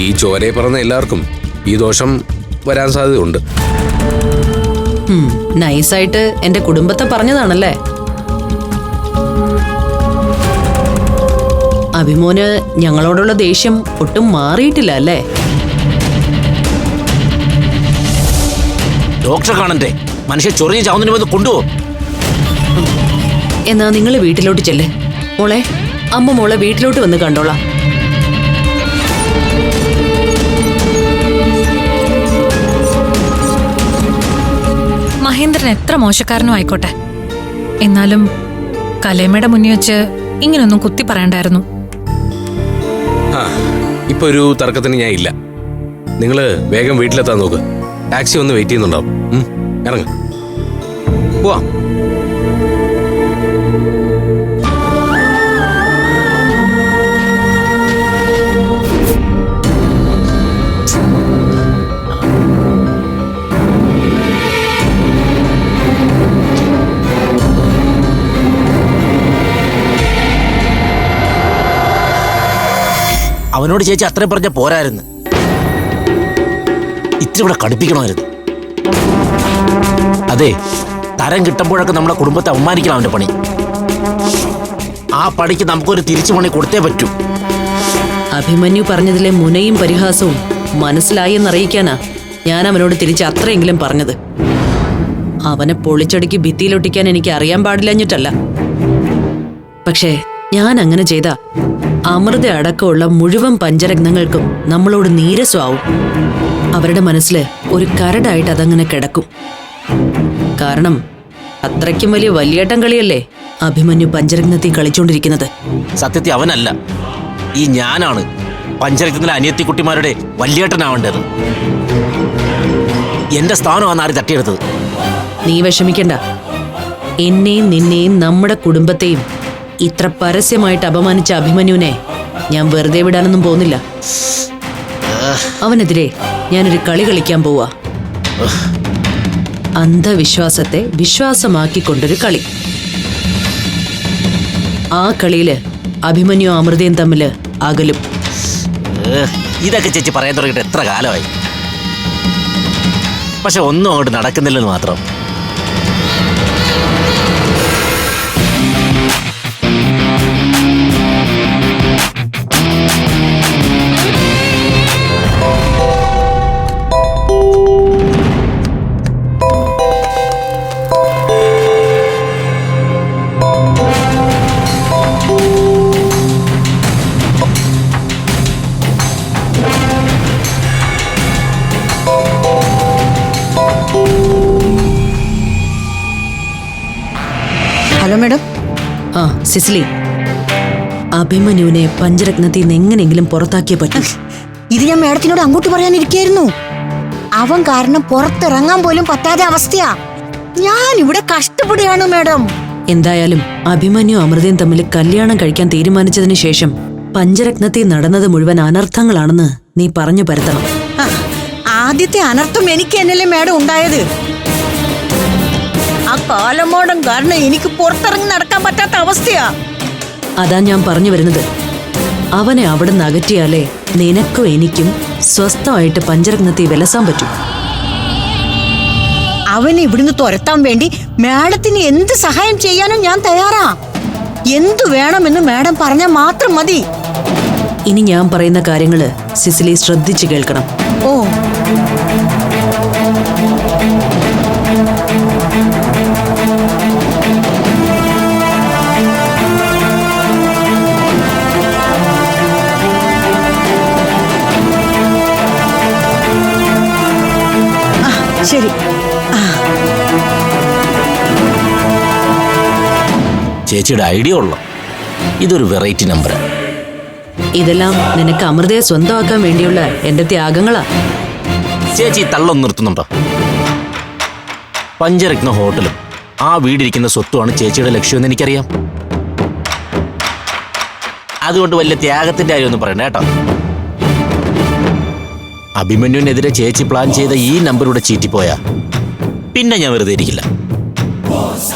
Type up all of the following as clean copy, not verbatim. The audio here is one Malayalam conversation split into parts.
ഈ ചോരയെ പറഞ്ഞ എല്ലാവർക്കും ഈ ദോഷം വരാൻ സാധ്യതയുണ്ട്. നൈസായിട്ട് എന്റെ കുടുംബത്തെ പറഞ്ഞതാണല്ലേ? അഭിമോന് ഞങ്ങളോടുള്ള ദേഷ്യം ഒട്ടും മാറിയിട്ടില്ല അല്ലേ? ഡോക്ടറെ കാണണ്ടേ? മനുഷ്യ ചൊറിഞ്ഞ് ചാവുന്നതിന് മുമ്പ് കൊണ്ടുപോകും. എന്നാ നിങ്ങൾ വീട്ടിലോട്ട് ചെല്ലേ. മോളെ, അമ്മ മോളെ വീട്ടിലോട്ട് വന്ന് കണ്ടോളാം. മഹേന്ദ്രൻ എത്ര മോശക്കാരനും ആയിക്കോട്ടെ, എന്നാലും കലേമയുടെ മുന്നിൽ വെച്ച് ഇങ്ങനൊന്നും കുത്തി പറയണ്ടായിരുന്നു. ഇപ്പൊ ഒരു തർക്കത്തിന് ഞാൻ ഇല്ല. നിങ്ങള് വേഗം വീട്ടിലെത്താൻ നോക്ക്. ടാക്സി ഒന്ന് വെയിറ്റ് ചെയ്യുന്നുണ്ടാവും. ഇറങ്ങ, പോവാം. അവനോട് ചേച്ചി അത്രയും പറഞ്ഞ പോരായിരുന്നു, ഇത്തിരി ഇവിടെ കടുപ്പിക്കണമായിരുന്നു. അതെ, തരം കിട്ടുമ്പോഴൊക്കെ നമ്മുടെ കുടുംബത്തെ അവമാനിക്കണം അവന്റെ പണി. ആ പണിക്ക് നമുക്കൊരു തിരിച്ചു പണി കൊടുത്തേ പറ്റൂ. അഭിമന്യു പറഞ്ഞതിലെ മുനയും പരിഹാസവും മനസ്സിലായി എന്നറിയിക്കാനാ ഞാൻ അവനോട് തിരിച്ച് അത്രയെങ്കിലും പറഞ്ഞത്. അവനെ പൊളിച്ചടുക്കി ഭിത്തിയിലൊട്ടിക്കാൻ എനിക്ക് അറിയാൻ പാടില്ലഞ്ഞിട്ടല്ല. പക്ഷേ ഞാൻ അങ്ങനെ ചെയ്ത അമൃത അടക്കമുള്ള മുഴുവൻ പഞ്ചരത്നങ്ങൾക്കും നമ്മളോട് നീരസമാവും. അവരുടെ മനസ്സിൽ ഒരു കരടായിട്ട് അതങ്ങനെ കിടക്കും. കാരണം അത്രയ്ക്കും വലിയ വലിയേട്ടൻ കളിയല്ലേ അഭിമന്യു പഞ്ചരത്നത്തിൽ കളിച്ചോണ്ടിരിക്കുന്നത്. സത്യത്തിൽ അവനല്ല, ഈ ഞാനാണ് പഞ്ചരത്നത്തിലെ അനിയത്തിക്കുട്ടിമാരുടെ വലിയേട്ടനാവേണ്ടത്. എന്റെ സ്ഥാനമാണ് ആര് തട്ടിയെടുത്തത്. നീ വിഷമിക്കണ്ട. എന്നെയും നിന്നെയും നമ്മുടെ കുടുംബത്തെയും ഇത്ര പരസ്യമായിട്ട് അപമാനിച്ച അഭിമന്യുവിനെ ഞാൻ വെറുതെ വിടാനൊന്നും പോകുന്നില്ല. അവനെതിരെ ഞാനൊരു കളി കളിക്കാൻ പോവാ. അന്ധവിശ്വാസത്തെ വിശ്വാസമാക്കിക്കൊണ്ടൊരു കളി. ആ കളിയില് അഭിമന്യു അമൃതയും തമ്മില് അകലും. ഇതൊക്കെ ചേച്ചി പറയാൻ തുടങ്ങിയിട്ട് എത്ര കാലമായി. പക്ഷെ ഒന്നും അങ്ങോട്ട് നടക്കുന്നില്ലെന്ന് മാത്രം. Hello madam. ആ സിസിലി, അഭിമന്യുവിനെ പഞ്ചരത്നത്തിൽ നിന്ന് എങ്ങനെയെങ്കിലും പുറത്താക്കിയേ പറ്റൂ. ഇത് ഞാൻ മേഡത്തിനോട് അങ്ങോട്ട് പറയാനിരിക്കായിരുന്നു. അവൻ കാരണം പുറത്തിറങ്ങാൻ പോലും പറ്റാത്ത അവസ്ഥയാ. ഞാൻ ഇവിടെ കഷ്ടപ്പെടുകയാണ് മേഡം. എന്തായാലും അഭിമന്യു അമൃതയും തമ്മിൽ കല്യാണം കഴിക്കാൻ തീരുമാനിച്ചതിന് ശേഷം പഞ്ചരത്നത്തിൽ നടന്നത് മുഴുവൻ അനർത്ഥങ്ങളാണെന്ന് നീ പറഞ്ഞു പരത്തണം. ആദ്യത്തെ അനർത്ഥം എനിക്ക് എന്നല്ലേ മേഡം ഉണ്ടായത്. ആ കാലമോടം കാരണം എനിക്ക് പുറത്തിറങ്ങി നടക്കാൻ പറ്റാത്ത അവസ്ഥയാ. അതാ ഞാൻ പറഞ്ഞു വരുന്നത്. അവനെ അവിടെ നിന്ന് അകറ്റിയാലേ നിനക്കും എനിക്കും സ്വസ്ഥമായിട്ട് പഞ്ചരത്നത്തിൽ വിലസാൻ പറ്റും. അവനെ ഇവിടുന്ന് തുരത്താൻ വേണ്ടി മേഡത്തിന് എന്ത് സഹായം ചെയ്യാനും ഞാൻ തയ്യാറാ. എന്തു വേണമെന്ന് മേഡം പറഞ്ഞാൽ മാത്രം മതി. ഇനി ഞാൻ പറയുന്ന കാര്യങ്ങള് സിസിലി ശ്രദ്ധിച്ചു കേൾക്കണം. ഓ, ശരി. ചേച്ചിയുടെ ഐഡിയ ഉള്ള ഇതൊരു വെറൈറ്റി നമ്പറാ. ഇതെല്ലാം നിനക്ക് അമൃതയെ സ്വന്തമാക്കാൻ വേണ്ടിയുള്ള എന്റെ ത്യാഗങ്ങളാ. ചേച്ചി തള്ളൊന്നും നിർത്തുന്നുണ്ടോ? പഞ്ചരത്ന ഹോട്ടലും ആ വീടിരിക്കുന്ന സ്വത്തുമാണ് ചേച്ചിയുടെ ലക്ഷ്യമെന്ന് എനിക്കറിയാം. അതുകൊണ്ട് വലിയ ത്യാഗത്തിന്റെ കാര്യമൊന്നും പറയണ്ട കേട്ടോ. അഭിമന്യുവിനെതിരെ ചേച്ചി പ്ലാൻ ചെയ്ത ഈ നമ്പറിലൂടെ ചീറ്റിപ്പോയാ പിന്നെ ഞാൻ വെറുതെ ഇരിക്കില്ല.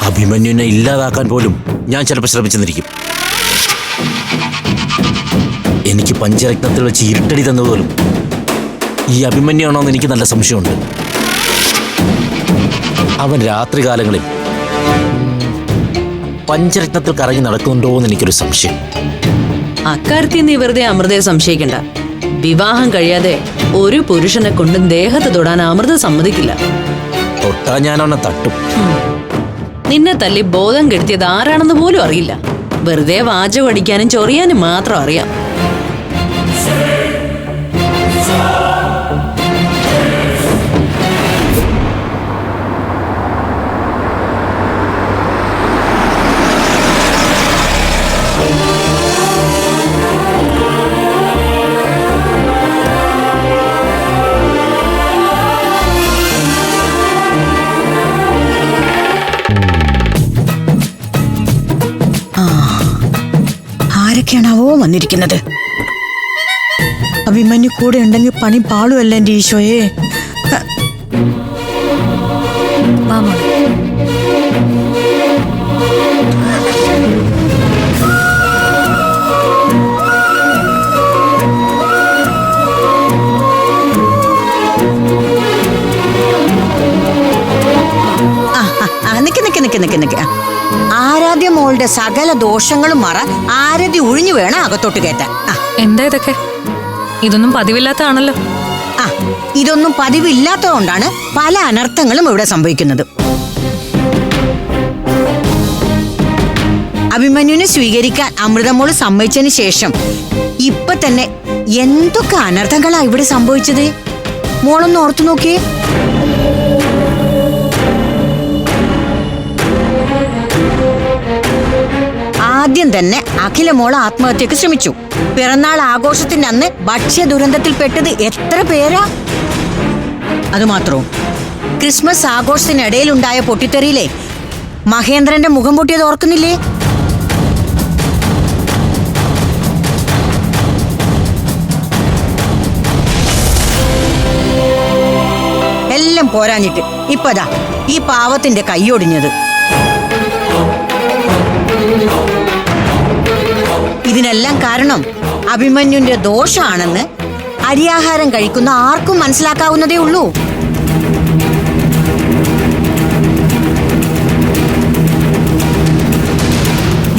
അഭിമന്യുവിനെ ഇല്ലാതാക്കാൻ പോലും ഞാൻ ചിലപ്പോൾ ശ്രമിച്ചെന്നിരിക്കും. എനിക്ക് പഞ്ചരത്നത്തിൽ വെച്ച് ഇരുട്ടടി തന്നതുപോലും ഈ അഭിമന്യാണോന്ന് എനിക്ക് നല്ല സംശയമുണ്ട്. അവൻ രാത്രികാലങ്ങളിൽ പഞ്ചരത്നത്തിൽ കറങ്ങി നടക്കുന്നുണ്ടോ എന്ന് എനിക്കൊരു സംശയം. അക്കാര്യത്തിൽ നീ വെറുതെ അമൃതയെ സംശയിക്കണ്ട. വിവാഹം കഴിയാതെ ഒരു പുരുഷനെ കൊണ്ടും ദേഹത്ത് തൊടാൻ അമൃത സമ്മതിക്കില്ല. തൊട്ടാ ഞാൻ അവനെ തട്ടും. നിന്നെ തല്ലി ബോധം കെടുത്തിയത് ആരാണെന്ന് പോലും അറിയില്ല. വെറുതെ വാചകം അടിക്കാനും ചൊറിയാനും മാത്രം അറിയാം. ആരൊക്കെയാണാവോ വന്നിരിക്കുന്നത്? അഭിമന്യു കൂടെ ഉണ്ടെങ്കിൽ പണി പാളുമല്ല എന്റെ ഈശോയെ. നിക്ക് ആരാധ്യ മോളുടെ സകല ദോഷങ്ങളും മറ ആരതി ഒഴിഞ്ഞു വേണം അകത്തോട്ട് കയറ്റാൻ. എന്താ ഇതൊക്കെ? ഇതൊന്നും പതിവില്ലാത്തതാണല്ലോ. ഇതൊന്നും പതിവില്ലാത്തതുകൊണ്ടാണ് പല അനർത്ഥങ്ങളും ഇവിടെ സംഭവിക്കുന്നത്. അഭിമന്യുവിനെ സ്വീകരിക്കാൻ അമൃതമോള് സമ്മതിച്ചതിന് ശേഷം ഇപ്പൊ തന്നെ എന്തൊക്കെ അനർത്ഥങ്ങളാ ഇവിടെ സംഭവിച്ചത്? മോളൊന്ന് ഓർത്തു നോക്കിയേ. ആദ്യം തന്നെ അഖിലമോള് ആത്മഹത്യക്ക് ശ്രമിച്ചു. പിറന്നാൾ ആഘോഷത്തിന്റെ അന്ന് ഭക്ഷ്യ ദുരന്തത്തിൽപ്പെട്ടത് എത്ര പേരാ? അതുമാത്രവും ക്രിസ്മസ് ആഘോഷത്തിനിടയിലുണ്ടായ പൊട്ടിത്തെറിയിലെ മഹേന്ദ്രന്റെ മുഖം പൊട്ടിയത് ഓർക്കുന്നില്ലേ? എല്ലാം പോരാഞ്ഞിട്ട് ഇപ്പതാ ഈ പാവത്തിന്റെ കൈയൊടിഞ്ഞത്. ഇതിനെല്ലാം കാരണം അഭിമന്യുന്റെ ദോഷമാണെന്ന് അരിയാഹാരം കഴിക്കുന്ന ആർക്കും മനസ്സിലാക്കാവുന്നതേ ഉള്ളൂ.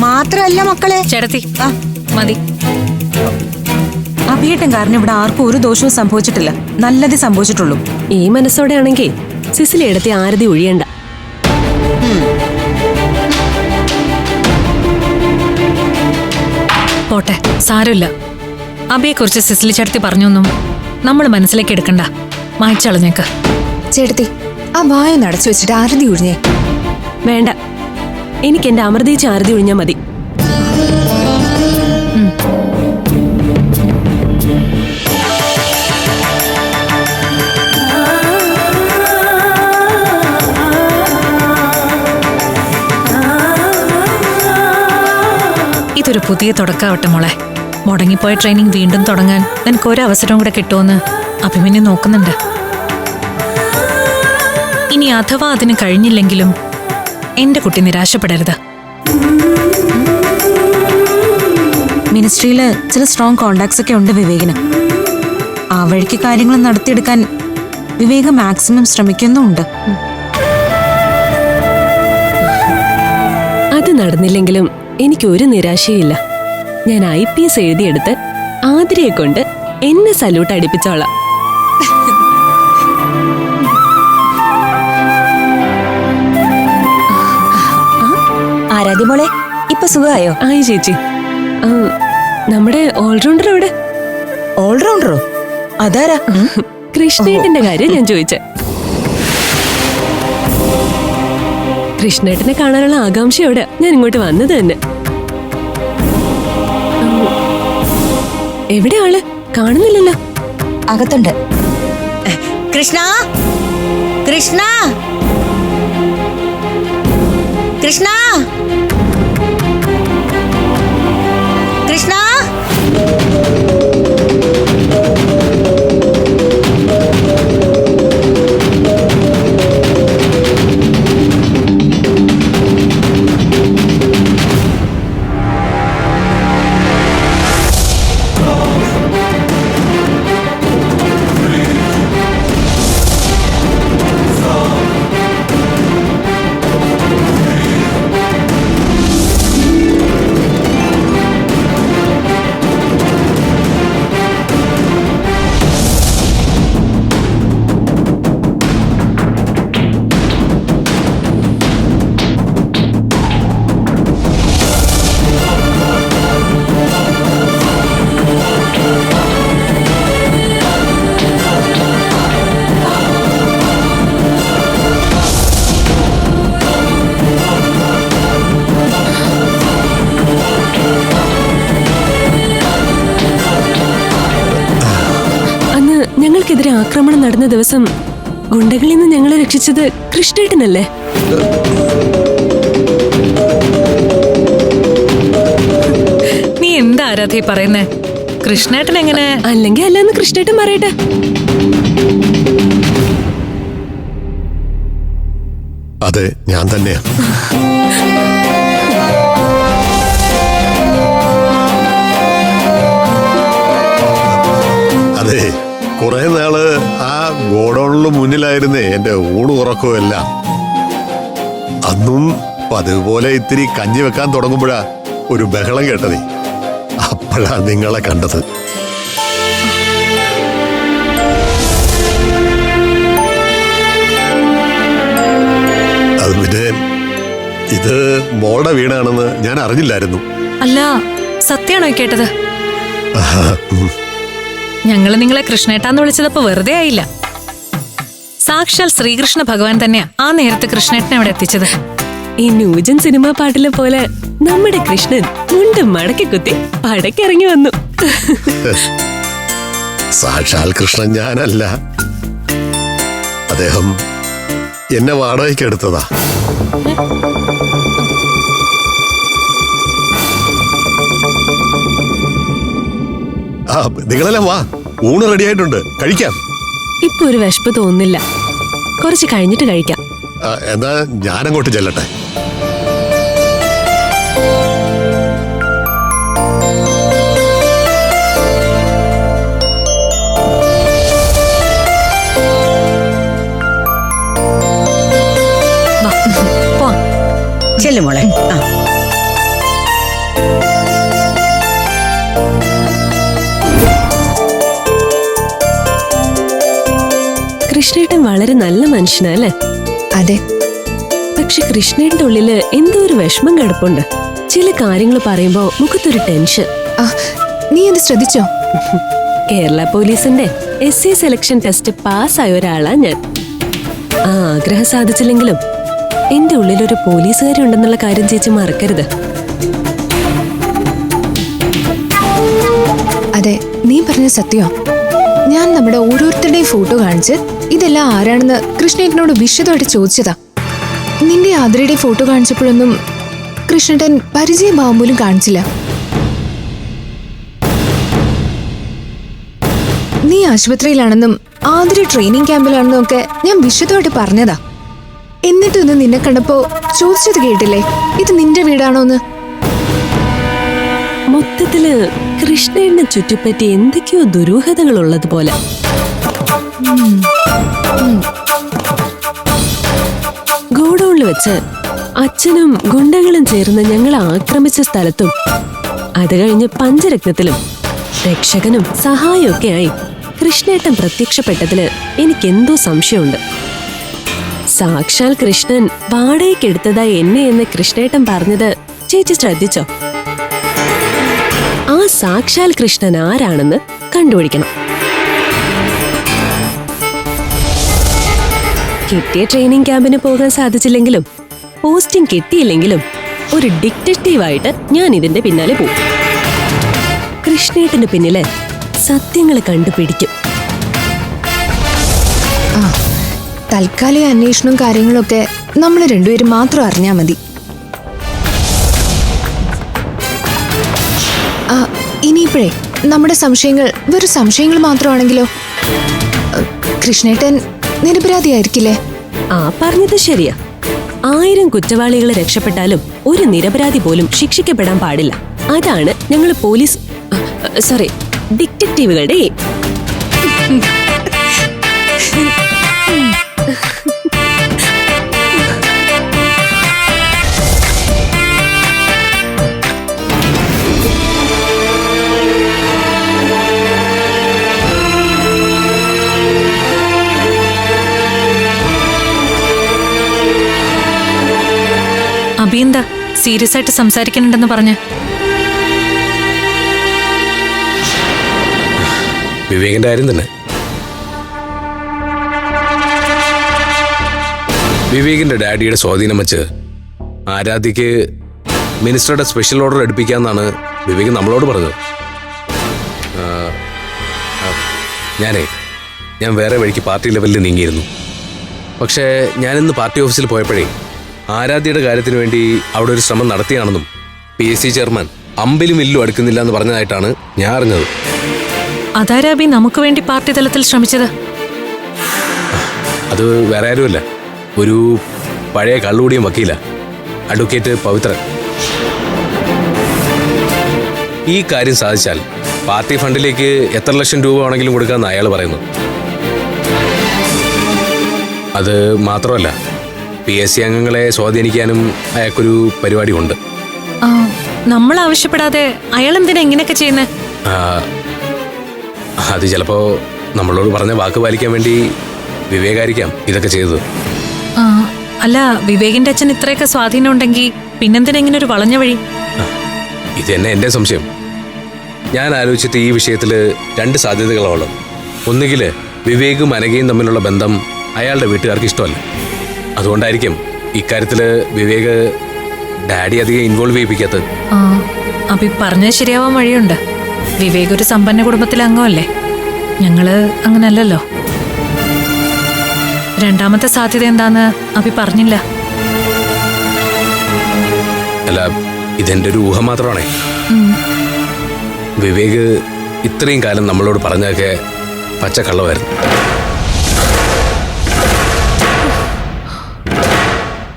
മാത്രല്ല മക്കളെ, ചേട്ടത്തി മതി. അഭിയേട്ടൻ കാരണം ഇവിടെ ആർക്കും ഒരു ദോഷവും സംഭവിച്ചിട്ടില്ല, നല്ലതേ സംഭവിച്ചിട്ടുള്ളൂ. ഈ മനസ്സോടെ ആണെങ്കിൽ സിസിലി എടുത്ത് ആരതി ഒഴിയണ്ട. പോട്ടെ, സാരമില്ല. അബിയെക്കുറിച്ച് സിസിലി ചേട്ടത്തി പറഞ്ഞൊന്നും നമ്മൾ മനസ്സിലേക്ക് എടുക്കണ്ട, മായ്ച്ചളഞ്ഞേക്ക്. ചേട്ടത്തി, ആ വായ നടച്ചു വെച്ചിട്ട് ആരതി ഒഴിഞ്ഞേ. വേണ്ട, എനിക്ക് എന്റെ അമൃതീച്ച് ആരതി ഒഴിഞ്ഞാൽ മതി. ഇതൊരു പുതിയ തുടക്കാവട്ടെ മോളെ. മുടങ്ങിപ്പോയ ട്രെയിനിങ് വീണ്ടും തുടങ്ങാൻ നിനക്ക് ഒരവസരവും കൂടെ കിട്ടുമെന്ന് അഭിമന്യു നോക്കുന്നുണ്ട്. ഇനി അഥവാ അതിന് കഴിഞ്ഞില്ലെങ്കിലും എന്റെ കുട്ടി നിരാശപ്പെടരുത്. മിനിസ്ട്രിയില് ചില സ്ട്രോങ് കോണ്ടാക്ട്സ് ഒക്കെ ഉണ്ട് വിവേകിന്. ആ വഴിക്ക് കാര്യങ്ങൾ നടത്തിയെടുക്കാൻ വിവേക് മാക്സിമം ശ്രമിക്കുന്നുമുണ്ട്. അത് നടന്നില്ലെങ്കിലും എനിക്കൊരു നിരാശയില്ല. ഞാൻ IPS എഴുതിയെടുത്ത് ആതിരയെ കൊണ്ട് എന്നെ സല്യൂട്ട് അടിപ്പിച്ചോളാം. ആരാധ്യമോളെ, ഇപ്പൊ സുഖമായോ? ആയി ചേച്ചി. നമ്മുടെ ഓൾറൗണ്ടർ എവിടെ? ഓൾറൗണ്ടറോ? അതാരാ? കൃഷ്ണേട്ടന്റെ കാര്യം ഞാൻ ചോദിച്ചേ. കൃഷ്ണേട്ടനെ കാണാനുള്ള ആകാംക്ഷയോടെ ഞാൻ ഇങ്ങോട്ട് വന്നത് തന്നെ. എവിടെ ആള്? കാണുന്നില്ലല്ലോ. അകത്തുണ്ട്. കൃഷ്ണ, കൃഷ്ണ, കൃഷ്ണ, കൃഷ്ണ. ഞങ്ങൾക്കെതിരെ ആക്രമണം നടന്ന ദിവസം ഗുണ്ടകളിൽ നിന്ന് ഞങ്ങളെ രക്ഷിച്ചത് കൃഷ്ണേട്ടനല്ലേ? നീ എന്താ ആരാധി പറയുന്നേ? കൃഷ്ണേട്ടൻ എങ്ങനെ? അല്ലെങ്കിൽ അല്ലെന്ന് കൃഷ്ണേട്ടൻ പറയട്ടെ. അതെ, ഞാൻ തന്നെയാ. അതെ, കുറെ നാള് ആ ഗോഡൌണിന് മുന്നിലായിരുന്നേ എന്റെ ഊണ് ഉറക്കവും എല്ലാം. അന്നും പതിവുപോലെ ഇത്തിരി കഞ്ഞി വെക്കാൻ തുടങ്ങുമ്പോഴാ ഒരു ബഹളം കേട്ടതേ. അപ്പോഴാ നിങ്ങളെ കണ്ടത്. അത് പിന്നെ ഇത് മോളുടെ വീടാണെന്ന് ഞാൻ അറിഞ്ഞില്ലായിരുന്നു. അല്ല, സത്യാണോ കേട്ടത്? ഞങ്ങള് നിങ്ങളെ കൃഷ്ണേട്ടാന്ന് വിളിച്ചതപ്പോ വെറുതെ ആയില്ല. സാക്ഷാൽ ശ്രീകൃഷ്ണ ഭഗവാൻ തന്നെയാ ആ നേരത്തെ കൃഷ്ണേട്ടനെ അവിടെ എത്തിച്ചത്. ഈ ന്യൂജൻ സിനിമാ പാട്ടിലെ പോലെ നമ്മുടെ കൃഷ്ണൻ മുണ്ടും മടക്കി കുത്തി പടക്കിറങ്ങി വന്നു. സാക്ഷാൽ കൃഷ്ണൻ ഞാനല്ല, അദ്ദേഹം എന്നെ വാടകയ്ക്ക് എടുത്തതാ. ആ, നിങ്ങളെല്ലാം വാ, ഊണ് റെഡി ആയിട്ടുണ്ട്, കഴിക്കാം. ഇപ്പൊ ഒരു വിശപ്പ് തോന്നുന്നില്ല, കുറച്ച് കഴിഞ്ഞിട്ട് കഴിക്കാം. എന്നാ ഞാനങ്ങോട്ട് ചെല്ലട്ടെ. ചെല്ലു മോളെ. ആ, കൃഷ്ണേട്ടൻ വളരെ നല്ല മനുഷ്യനല്ലേ? അതെ. പക്ഷെ കൃഷ്ണേട്ടന്റെ ഉള്ളില് എന്തോ ഒരു വിഷമം കിടപ്പുണ്ട്. ചില കാര്യങ്ങൾ പറയുമ്പോ മുഖത്തൊരു ടെൻഷൻ. നീ അത് ശ്രദ്ധിച്ചോ? കേരള പോലീസിന്റെ SI സെലക്ഷൻ ടെസ്റ്റ് പാസ്സായ ഒരാളാ ഞാൻ. ആ ആഗ്രഹം സാധിച്ചില്ലെങ്കിലും എന്റെ ഉള്ളിലൊരു പോലീസുകാരി ഉണ്ടെന്നുള്ള കാര്യം ചേച്ചി മറക്കരുത്. അതെ, നീ പറഞ്ഞ സത്യോ. ഞാൻ നമ്മുടെ ഓരോരുത്തരുടെയും ഫോട്ടോ കാണിച്ച് ഇതെല്ലാം ആരാണെന്ന് കൃഷ്ണേട്ടനോട് വിശദമായിട്ട് ചോദിച്ചതാ. നിന്റെ ആതിരയുടെ ഫോട്ടോ കാണിച്ചപ്പോഴൊന്നും കൃഷ്ണേട്ടൻ പരിചയഭാവം പോലും കാണിച്ചില്ല. നീ ആശുപത്രിയിലാണെന്നും ആതിര ട്രെയിനിങ് ക്യാമ്പിലാണെന്നും ഒക്കെ ഞാൻ വിശദമായിട്ട് പറഞ്ഞതാ. എന്നിട്ടൊന്ന് നിന്നെ കണ്ടപ്പോ ചോദിച്ചത് കേട്ടില്ലേ, ഇത് നിന്റെ വീടാണോന്ന്? മൊത്തത്തില് കൃഷ്ണേട്ടനെ ചുറ്റിപ്പറ്റി എന്തൊക്കെയോ ദുരൂഹതകൾ ഉള്ളതുപോലെ. ഗോഡൌണിൽ വെച്ച് അച്ഛനും ഗുണ്ടകളും ചേർന്ന് ഞങ്ങളെ ആക്രമിച്ച സ്ഥലത്തും അത് കഴിഞ്ഞ് പഞ്ചരത്നത്തിലും രക്ഷകനും സഹായമൊക്കെ ആയി കൃഷ്ണേട്ടൻ പ്രത്യക്ഷപ്പെട്ടതില് എനിക്കെന്തോ സംശയമുണ്ട്. സാക്ഷാൽ കൃഷ്ണൻ വാടകയ്ക്കെടുത്തതായി എന്നെ എന്ന് കൃഷ്ണേട്ടൻ പറഞ്ഞത് ചേച്ചി ശ്രദ്ധിച്ചോ? ആ സാക്ഷാൽ കൃഷ്ണൻ ആരാണെന്ന് കണ്ടുപിടിക്കണം. കിട്ടിയ ട്രെയിനിങ് ക്യാമ്പിന് പോകാൻ സാധിച്ചില്ലെങ്കിലും പോസ്റ്റിംഗ് കിട്ടിയില്ലെങ്കിലും ഒരു ഡിറ്റക്റ്റീവായിട്ട് ഞാൻ ഇതിന്റെ പിന്നാലെ പോകും. കൃഷ്ണേട്ടന് പിന്നില് സത്യങ്ങൾ കണ്ടുപിടിക്കും. തൽക്കാലിക അന്വേഷണവും കാര്യങ്ങളൊക്കെ നമ്മൾ രണ്ടുപേരും മാത്രം അറിഞ്ഞാൽ മതി. ഇനിയിപ്പോഴേ നമ്മുടെ സംശയങ്ങൾ വെറും സംശയങ്ങൾ മാത്രമാണെങ്കിലോ? കൃഷ്ണേട്ടൻ നിരപരാധിയായിരിക്കില്ലേ? പറഞ്ഞത് ശരിയാ. 1000 കുറ്റവാളികളെ രക്ഷപ്പെട്ടാലും ഒരു നിരപരാധി പോലും ശിക്ഷിക്കപ്പെടാൻ പാടില്ല. അതാണ് ഞങ്ങൾ പോലീസ് ഡിറ്റക്റ്റീവുകളുടെ അഭിയെന്താ സീരിയസ് ആയിട്ട് സംസാരിക്കുന്നുണ്ടെന്ന് പറഞ്ഞ? വിവേകിന്റെ കാര്യം തന്നെ. വിവേകിന്റെ ഡാഡിയുടെ സ്വാധീനം വെച്ച് ആരാധ്യക്ക് മിനിസ്റ്ററുടെ സ്പെഷ്യൽ ഓർഡർ എടുപ്പിക്കാന്നാണ് വിവേക് നമ്മളോട് പറഞ്ഞത്. ഞാനേ ഞാൻ വേറെ വഴിക്ക് പാർട്ടി ലെവലിൽ നീങ്ങിയിരുന്നു. പക്ഷേ ഞാനിന്ന് പാർട്ടി ഓഫീസിൽ പോയപ്പോഴേ ആരാധ്യയുടെ കാര്യത്തിന് വേണ്ടി അവിടെ ഒരു ശ്രമം നടത്തിയാണെന്നും PSC ചെയർമാൻ അമ്പിലും ഇല്ലും അടുക്കുന്നില്ല എന്ന് പറഞ്ഞതായിട്ടാണ് ഞാൻ അറിഞ്ഞത്. അതാരാബി നമുക്ക് വേണ്ടി പാർട്ടി തലത്തിൽ ശ്രമിച്ചത്? അത് വേറെ ആരുമല്ല, ഒരു പഴയ കള്ളുകൂടിയും വക്കീല, അഡ്വക്കേറ്റ് പവിത്രൻ. ഈ കാര്യം സാധിച്ചാൽ പാർട്ടി ഫണ്ടിലേക്ക് എത്ര ലക്ഷം രൂപ ആണെങ്കിലും കൊടുക്കാമെന്ന് അയാൾ പറയുന്നു. അത് മാത്രമല്ല, PSC അംഗങ്ങളെ സ്വാധീനിക്കാനും അയാൾക്കൊരു പരിപാടി ഉണ്ട്. നമ്മൾ ആവശ്യപ്പെടാതെ അയാൾ എന്തിനാ ഇങ്ങനെയൊക്കെ ചെയ്യുന്നത്? അത് ചിലപ്പോ നമ്മളോട് പറഞ്ഞ വാക്ക് പാലിക്കാൻ വേണ്ടി വിവേകായിരിക്കാം ഇതൊക്കെ ചെയ്തത്. അല്ല, വിവേകിന്റെ അച്ഛൻ ഇത്രയൊക്കെ സ്വാധീനം ഉണ്ടെങ്കിൽ പിന്നെന്തിനാ ഇങ്ങനെ ഒരു വളഞ്ഞ വഴി? ഇത് തന്നെ എന്റെ സംശയം. ഞാൻ ആലോചിച്ചിട്ട് ഈ വിഷയത്തിൽ 2 സാധ്യതകളോളം. ഒന്നുകിൽ വിവേകും അനഘയും തമ്മിലുള്ള ബന്ധം അയാളുടെ വീട്ടുകാർക്ക് ഇഷ്ടമല്ല. അതുകൊണ്ടായിരിക്കും ഇക്കാര്യത്തിൽ വിവേക് ഡാഡി അധികം ഇൻവോൾവ് ചെയ്യിപ്പിക്കാത്തത്. അപ്പൊ പറഞ്ഞത് ശരിയാവാൻ വഴിയുണ്ട്. വിവേക് ഒരു സമ്പന്ന കുടുംബത്തിലെ അംഗമല്ലേ, ഞങ്ങള് അങ്ങനല്ലല്ലോ. രണ്ടാമത്തെ സാധ്യത എന്താന്ന് അഭി പറഞ്ഞില്ല. അല്ല, ഇതെന്റെ ഒരു ഊഹം മാത്രമാണേ. വിവേക് ഇത്രയും കാലം നമ്മളോട് പറഞ്ഞതൊക്കെ പച്ചക്കള്ളമായിരുന്നു.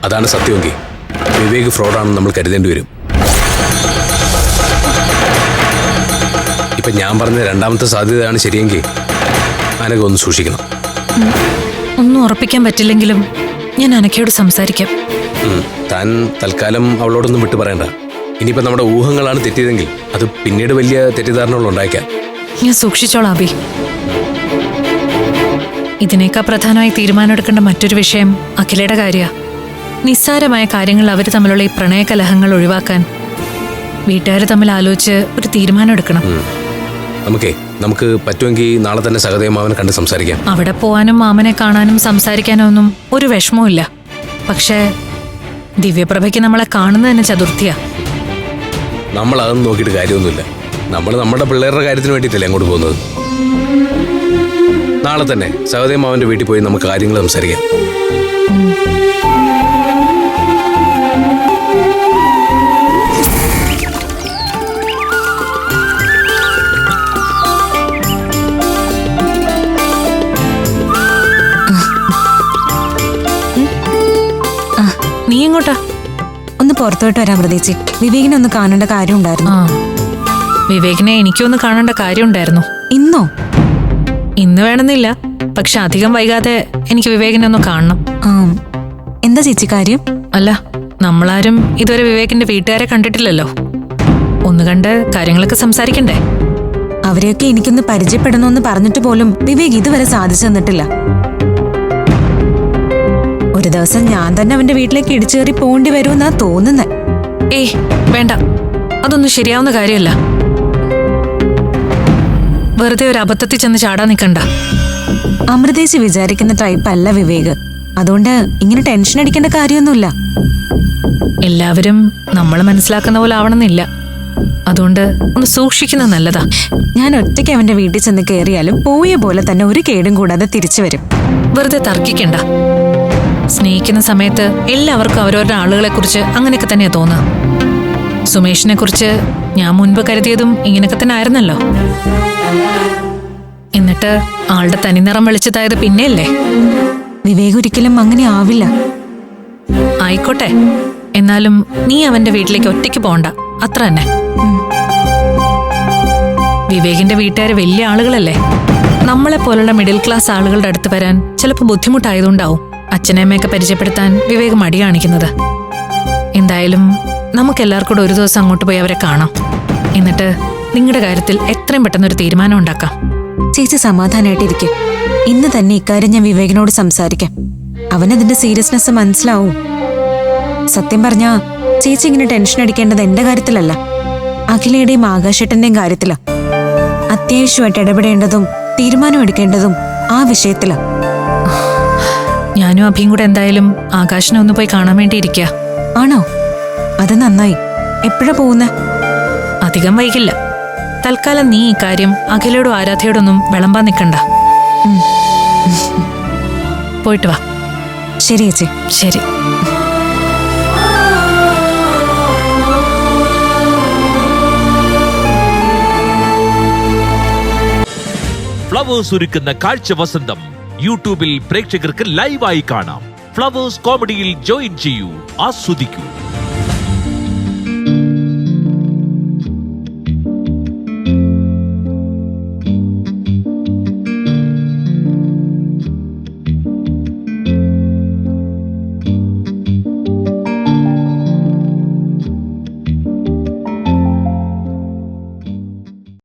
അതാണ് സത്യമെങ്കിൽ വിവേക് ഫ്രോഡാണെന്ന് നമ്മൾ കരുതേണ്ടി വരും. ഇപ്പൊ ഞാൻ പറഞ്ഞ രണ്ടാമത്തെ സാധ്യതയാണ് ശരിയെങ്കിൽ അനഘ ഒന്ന് സൂക്ഷിക്കണം. ഒന്നും ഉറപ്പിക്കാൻ പറ്റില്ലെങ്കിലും ഞാൻ അനഘയോട് സംസാരിക്കാം. താൻ തൽക്കാലം അവളോടൊന്നും വിട്ടു പറയണ്ട. ഇനിയിപ്പോ നമ്മുടെ ഊഹങ്ങളാണ് തെറ്റിയതെങ്കിൽ അത് പിന്നീട് വലിയ തെറ്റിദ്ധാരണകൾ ഉണ്ടാക്കാം. ഞാൻ സൂക്ഷിച്ചോളാം അഭി. ഇതിനേക്കാൾ പ്രധാനമായി തീരുമാനമെടുക്കേണ്ട മറ്റൊരു വിഷയം അഖിലയുടെ കാര്യ. നിസ്സാരമായ കാര്യങ്ങൾ അവർ തമ്മിലുള്ള ഈ പ്രണയകലഹങ്ങൾ ഒഴിവാക്കാൻ വീട്ടുകാർ തമ്മിൽ ആലോചിച്ച് ഒരു തീരുമാനം എടുക്കണം. നമുക്ക് പറ്റുമെങ്കിൽ നാളെ തന്നെ സഹദേവമാവനെ കണ്ട് സംസാരിക്കാം. അവിടെ പോവാനും മാമനെ കാണാനും സംസാരിക്കാനും ഒന്നും ഒരു വിഷമവും ഇല്ല. പക്ഷേ ദിവ്യപ്രഭയ്ക്ക് നമ്മളെ കാണുന്നത് തന്നെ ചതുർത്ഥിയാ. നമ്മൾ അതൊന്നും നോക്കിയിട്ട് കാര്യമൊന്നുമില്ല. നമ്മൾ നമ്മുടെ പിള്ളേരുടെ കാര്യത്തിന് വേണ്ടിയിട്ടല്ലേ അങ്ങോട്ട് പോകുന്നത്. നാളെ തന്നെ സഹദേവമാവന്റെ വീട്ടിൽ പോയി നമുക്ക് കാര്യങ്ങൾ സംസാരിക്കാം. നീ എങ്ങോട്ടാ? ഒന്ന് പുറത്തോട്ട് വരാൻ പ്രതീക്ഷ. വിവേകിനെ ഒന്ന് കാണേണ്ട കാര്യം ഉണ്ടായിരുന്നു. വിവേകിനെ എനിക്കൊന്ന് കാണേണ്ട കാര്യമുണ്ടായിരുന്നു. ഇന്നോ? ഇന്ന് വേണമെന്നില്ല, പക്ഷെ അധികം വൈകാതെ എനിക്ക് വിവേകിനെ ഒന്ന് കാണണം. എന്താ ചേച്ചി കാര്യം? അല്ല, നമ്മളാരും ഇതുവരെ വിവേകിന്റെ വീട്ടുകാരെ കണ്ടിട്ടില്ലല്ലോ. ഒന്ന് കണ്ട് കാര്യങ്ങളൊക്കെ സംസാരിക്കണ്ടേ? അവരെയൊക്കെ എനിക്കൊന്ന് പരിചയപ്പെടണമെന്ന് പറഞ്ഞിട്ട് പോലും വിവേക് ഇതുവരെ സാധിച്ചു തന്നിട്ടില്ല. ഒരു ദിവസം ഞാൻ തന്നെ അവന്റെ വീട്ടിലേക്ക് ഇടിച്ചു കയറി പോണ്ടി വരുമെന്നാ തോന്നുന്നേ. ഏയ് വേണ്ട, അതൊന്നും ശരിയാവുന്ന കാര്യമല്ല. വെറുതെ ഒരു അബദ്ധത്തിൽ ചെന്ന് ചാടാൻ നിൽക്കണ്ട. അമൃതേശി വിചാരിക്കുന്ന ടൈപ്പ് അല്ല വിവേക്. അതുകൊണ്ട് ഇങ്ങനെ ടെൻഷൻ അടിക്കേണ്ട കാര്യമൊന്നുമില്ല. എല്ലാവരും നമ്മൾ മനസ്സിലാക്കുന്ന പോലെ ആവണമെന്നില്ല. അതുകൊണ്ട് ഒന്ന് സൂക്ഷിക്കുന്നത് നല്ലതാ. ഞാൻ ഒറ്റയ്ക്ക് അവന്റെ വീട്ടിൽ ചെന്ന് കയറിയാലും പോയ പോലെ തന്നെ ഒരു കേടും കൂടാതെ തിരിച്ചു വരും. വെറുതെ തർക്കിക്കണ്ട. സ്നേഹിക്കുന്ന സമയത്ത് എല്ലാവർക്കും അവരവരുടെ ആളുകളെ കുറിച്ച് അങ്ങനെയൊക്കെ തന്നെയാ തോന്നുക. സുമേഷിനെ കുറിച്ച് ഞാൻ മുൻപ് കരുതിയതും ഇങ്ങനെയൊക്കെ തന്നെ ആയിരുന്നല്ലോ. എന്നിട്ട് ആളുടെ തനിനിറം വെളിച്ചതായത് പിന്നെയല്ലേ? വിവേക് ഒരിക്കലും അങ്ങനെ ആവില്ല. ആയിക്കോട്ടെ, എന്നാലും നീ അവന്റെ വീട്ടിലേക്ക് ഒറ്റയ്ക്ക് പോണ്ട, അത്ര തന്നെ. വിവേകിന്റെ വീട്ടുകാര് വലിയ ആളുകളല്ലേ. നമ്മളെ പോലുള്ള മിഡിൽ ക്ലാസ് ആളുകളുടെ അടുത്ത് വരാൻ ചിലപ്പോൾ ബുദ്ധിമുട്ടായതുകൊണ്ടാവും അച്ഛനമ്മയൊക്കെ പരിചയപ്പെടുത്താൻ വിവേക് മടി കാണിക്കുന്നത്. എന്തായാലും നമുക്കെല്ലാവർക്കും കൂടെ ഒരു ദിവസം അങ്ങോട്ട് പോയി അവരെ കാണാം. എന്നിട്ട് നിങ്ങളുടെ കാര്യത്തിൽ എത്രയും പെട്ടെന്നൊരു തീരുമാനം ഉണ്ടാക്കാം. ചേച്ചി സമാധാനായിട്ടിരിക്കും. ഇന്ന് തന്നെ ഇക്കാര്യം ഞാൻ വിവേകിനോട് സംസാരിക്കാം. അവനതിന്റെ സീരിയസ്നെസ് മനസ്സിലാവും. സത്യം പറഞ്ഞാ ചേച്ചി ഇങ്ങനെ ടെൻഷൻ അടിക്കേണ്ടത് എന്റെ കാര്യത്തിലല്ല, അഖിലയുടെയും ആകാശേട്ടന്റെയും കാര്യത്തിലാ. അത്യാവശ്യമായിട്ട് ഇടപെടേണ്ടതും തീരുമാനം എടുക്കേണ്ടതും ആ വിഷയത്തിലാ. ഞാനും അഭിയും കൂടെ എന്തായാലും ആകാശിനെ ഒന്ന് പോയി കാണാൻ വേണ്ടി ഇരിക്കുക. ആണോ? അത് നന്നായി. എപ്പോഴാ പോകുന്നേ? അധികം വൈകില്ല. തൽക്കാലം നീ ഇക്കാര്യം അഖിലയോടും ആരാധയോടൊന്നും വിളമ്പാൻ നിൽക്കണ്ട. പോയിട്ട് വാ. ശരി ചേച്ചി. ശരി. ഫ്ലവേഴ്സ് ഒരുക്കുന്ന കാഴ്ച വസന്തം യൂട്യൂബിൽ പ്രേക്ഷകർക്ക് ലൈവായി കാണാം. ഫ്ലവേഴ്സ് കോമഡിയിൽ ജോയിൻ ചെയ്യൂ, ആസ്വദിക്കൂ.